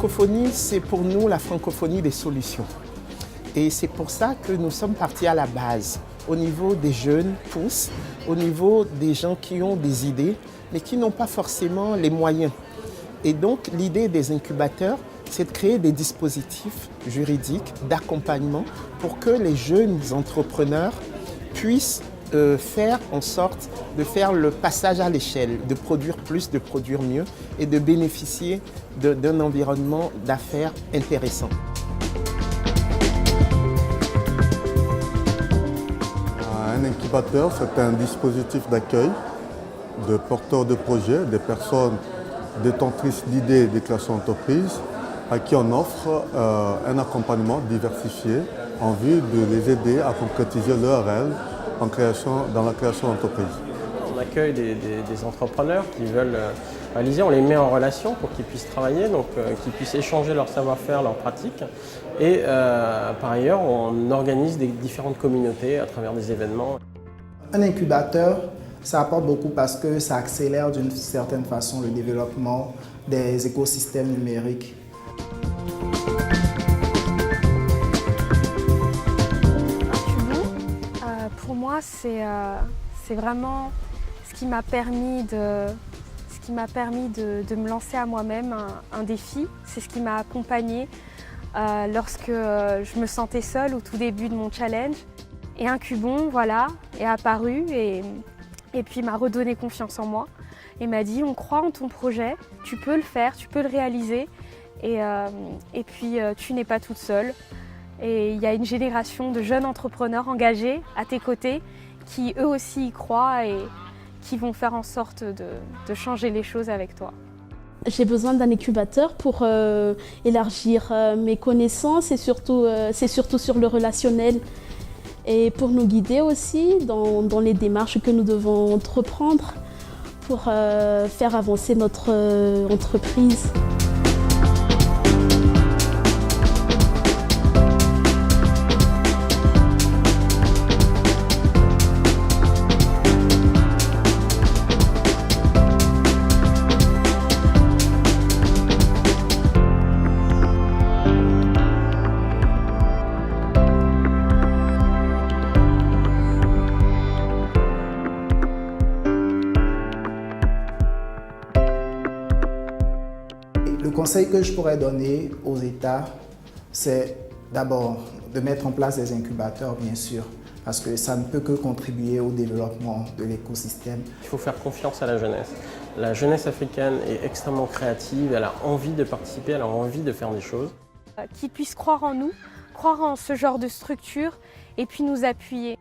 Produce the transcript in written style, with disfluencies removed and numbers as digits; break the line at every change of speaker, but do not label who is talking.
francophonie, c'est pour nous la francophonie des solutions. Et c'est pour ça que nous sommes partis à la base, au niveau des jeunes pousses, au niveau des gens qui ont des idées, mais qui n'ont pas forcément les moyens. Et donc l'idée des incubateurs, c'est de créer des dispositifs juridiques d'accompagnement pour que les jeunes entrepreneurs puissent faire en sorte de faire le passage à l'échelle, de produire plus, de produire mieux et de bénéficier d'un environnement d'affaires intéressant.
Un incubateur, c'est un dispositif d'accueil de porteurs de projets, des personnes détentrices d'idées et de création d'entreprise à qui on offre un accompagnement diversifié en vue de les aider à concrétiser leurs rêves dans la création d'entreprise.
On accueille des entrepreneurs qui veulent réaliser, on les met en relation pour qu'ils puissent travailler, donc qu'ils puissent échanger leur savoir-faire, leurs pratiques. Et par ailleurs, on organise des différentes communautés à travers des événements.
Un incubateur, ça apporte beaucoup parce que ça accélère d'une certaine façon le développement des écosystèmes numériques.
Pour moi, c'est vraiment ce qui m'a permis de me lancer à moi-même un défi. C'est ce qui m'a accompagnée lorsque je me sentais seule au tout début de mon challenge. Et Incubon, voilà, est apparu et puis m'a redonné confiance en moi et m'a dit on croit en ton projet, tu peux le faire, tu peux le réaliser et puis tu n'es pas toute seule. Et il y a une génération de jeunes entrepreneurs engagés à tes côtés qui eux aussi y croient et qui vont faire en sorte de changer les choses avec toi.
J'ai besoin d'un incubateur pour élargir mes connaissances et c'est surtout sur le relationnel et pour nous guider aussi dans les démarches que nous devons entreprendre pour faire avancer notre entreprise.
Le conseil que je pourrais donner aux États, c'est d'abord de mettre en place des incubateurs, bien sûr, parce que ça ne peut que contribuer au développement de l'écosystème.
Il faut faire confiance à la jeunesse. La jeunesse africaine est extrêmement créative, elle a envie de participer, elle a envie de faire des choses.
Qu'ils puissent croire en nous, croire en ce genre de structure et puis nous appuyer.